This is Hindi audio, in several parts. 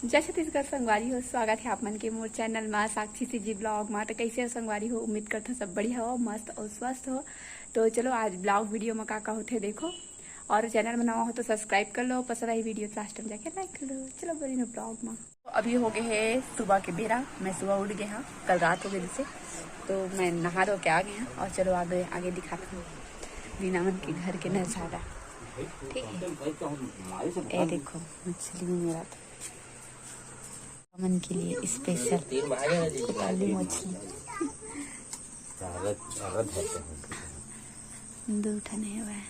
जय छत्तीसगढ़ संगवारी हो। स्वागत है आप मन के मोर चैनल में साक्षी सी जी ब्लॉग में। तो कैसे हो संगवारी हो? उम्मीद करते हो सब बढ़िया हो, मस्त और स्वस्थ हो। तो चलो आज ब्लॉग वीडियो में का होते देखो, और चैनल में नवा हो तो सब्सक्राइब कर लो। पसंद आई वीडियो तो लास्ट में जाके लाइक कर लो। चलो बड़ी ना ब्लॉग में। तो अभी हो गए है सुबह के बेरा। मैं सुबह उठ गया हाँ, कल रात हो गई जिससे, तो मैं नहा धो के आ गई हाँ। और चलो आगे आगे दिखाती हूँ रीना मन के घर के नजारा। ठीक है, ये देखो मछली मेरा मन के लिए स्पेशल काली मछली दो ठने हुआ है।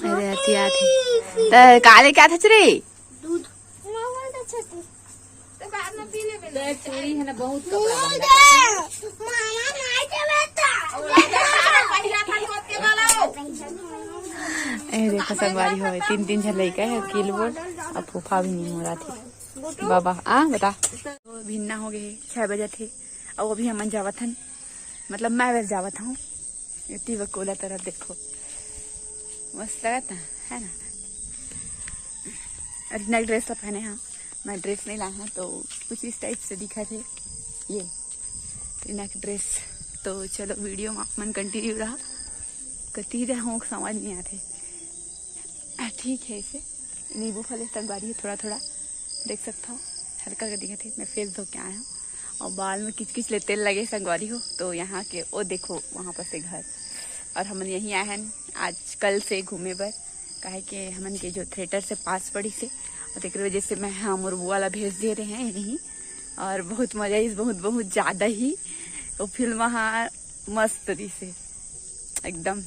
अरे तो काले क्या था रे? दूध चोरी है ना, बहुत देखो संगवारी हो 3-3 झन लड़का है किल बोल। अब फूफा भी नहीं हो रहा थी बाबा बता। तो भिन्ना हो गए 6 बजे थे और अभी हम जावत हन, मतलब मैं वैसे जावत हूँ इतनी बकोला तरफ। देखो मस्त लगता है ना। ओरिजिनल ड्रेस तो पहने हाँ, मैं ड्रेस नहीं लाया तो कुछ इस टाइप से दिखा थे ये रीना की ड्रेस। तो चलो वीडियो में मन कंटिन्यू रहा, कती हूँ समझ नहीं आते। ठीक है, इसे नींबू फल संगवारी है थोड़ा थोड़ा देख सकता हूँ, हल्का कर दिखा थे। मैं फेस धो के आया हूँ और बाल में किच किच ले तेल लगे संगवारी हो। तो यहाँ के वो देखो वहाँ पर से घर, और हम यहीं आए हैं आज कल से घूमे बर, काहे के हमन के जो थिएटर से पास पड़ी से, और एक वजह से मैं हाँ मोर बुआ वाला भेज दे रहे हैं यहीं। और बहुत मजा इस बहुत बहुत ज़्यादा ही वो फिल्म हाँ मस्त रही से, एकदम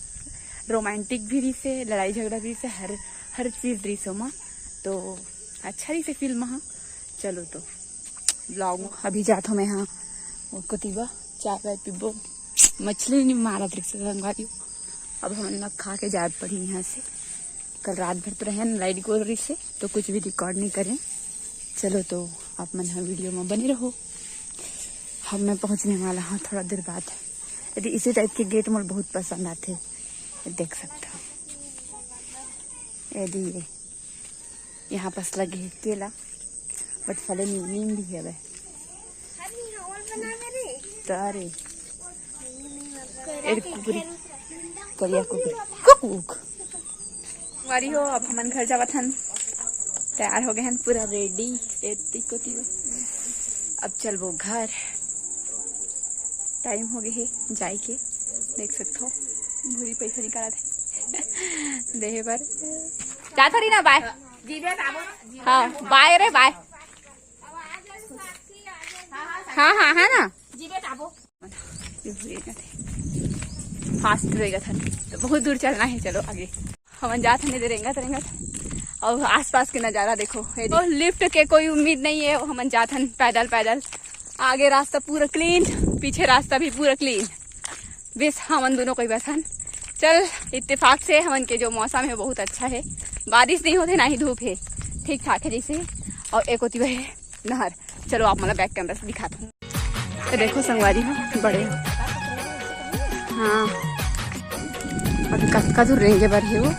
रोमांटिक भी रही से, लड़ाई झगड़ा भी से, हर चीज़ रही सो माँ। तो अच्छा रही से फिल्म हाँ। चलो तो ब्लॉग अभी जाता हूँ मैं हाँ, वो कतीबा चाय वाय पीबो, मछली नहीं मारा तरीके से संगवारी हो। अब हम लोग खा के जाए पड़ी यहाँ से। कल रात भर तो रहे लाइट गोल रही से, तो कुछ भी रिकॉर्ड नहीं करें। चलो तो आप मन हाँ वीडियो में बने रहो। हम मैं पहुँचने वाला हूँ थोड़ा देर बाद। यदि इसी टाइप के गेट मुझे बहुत पसंद आते, देख सकता हूँ। यदि ये यहाँ पास लगे है केला, बट फले नीम भी है वह तारे कुकरी करिया कुकरी कुक वारी हो। अब हमन घर जावत हन, तैयार हो गए हैं पूरा रेडी। अब चल वो घर, टाइम हो गए है जाए के, देख सकते हो भूरी पैसा निकाला थे देहे पर जा थोड़ी ना। बाय हाँ बाय रे बाय। हाँ हाँ है ना फास्ट रहेगा था, तो बहुत दूर चलना है। चलो आगे हम जा थे रेंगा और आसपास के नज़ारा देखो। तो लिफ्ट के कोई उम्मीद नहीं है, हम जाथन पैदल पैदल। आगे रास्ता पूरा क्लीन, पीछे रास्ता भी पूरा क्लीन। बस हमन दोनों कोई बसन चल। इत्तेफाक से हमन के जो मौसम है बहुत अच्छा है, बारिश नहीं होते ना ही धूप है, ठीक ठाक है जैसे। और एक होती है नहर। चलो आप मतलब बैक कैमरा से दिखाता हूँ। तो देखो संगवारी हो बड़े हाँ, और कक्का दूर रहेंगे बर है वो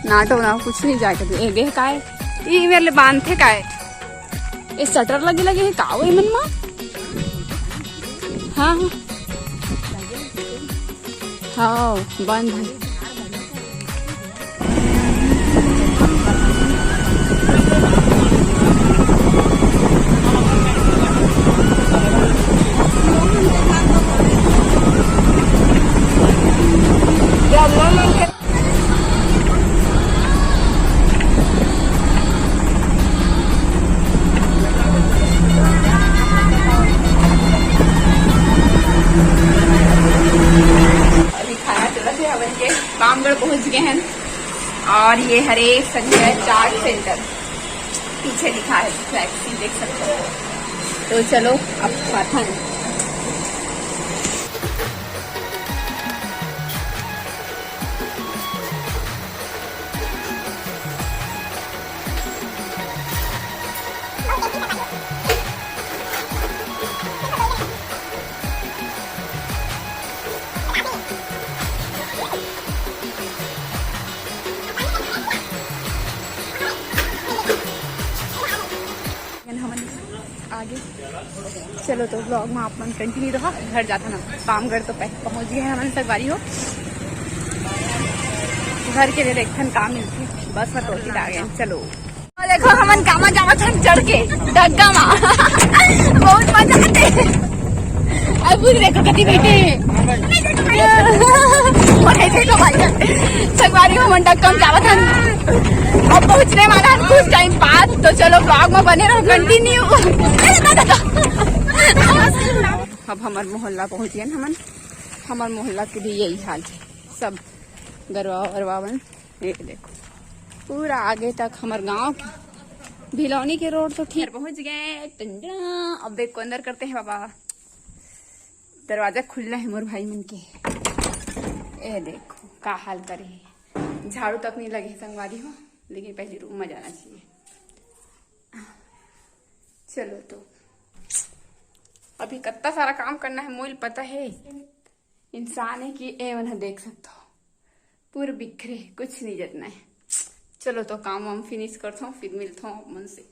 नाटो ना कुछ नहीं जाके दे गे का है ये मेरे लिए बांध थे का है। ये शटर लगे है का वो मन मा। हाँ हाँ बंद है। बामगढ़ पहुंच गए हैं, और ये हरे संजय चाट सेंटर पीछे लिखा है, फ्लैक्सी देख सकते हो। तो चलो अब खाते हैं। आगे। चलो तो ब्लॉग में आप मन कंटिन्यू रहा। घर जाता ना काम कर तो पहुंच गए हम संगवारी हो। घर के लिए देखन काम मिलती बस में तो आ गए। चलो देखो हमन कामा जावा छन चढ़ के डग्गा मा बहुत मजा आते। अब देखो कति बैठे और ऐसे तो भाई संगवारी हमन डग्गा में जावा छन। अब पहुंचने वाला है कुछ टाइम बाद। तो चलो ब्लॉग में बने रहो कंटिन्यू। अब हमार मोहल्ला पहुंच गए हमन। हमार मोहल्ला के भी यही हाल है। सब गरवा वरवा बन ये देखो पूरा आगे तक हमारे गांव भिलौनी के रोड तो ठीक पहुंच गए। टंडा अब देखो अंदर करते हैं बाबा। दरवाजा खुलना है मोर भाई मन के। ये देखो का हाल करे। झाड़ू तक नहीं लगे संगवारी हो लेकिन पहले रूम में जाना चाहिए। चलो तो अभी कितना सारा काम करना है मोल पता है। इंसान है कि एवन देख सकते हो पूरे बिखरे कुछ नहीं जतना है। चलो तो काम वाम फिनिश करता हूँ फिर मिलता हूँ मन से।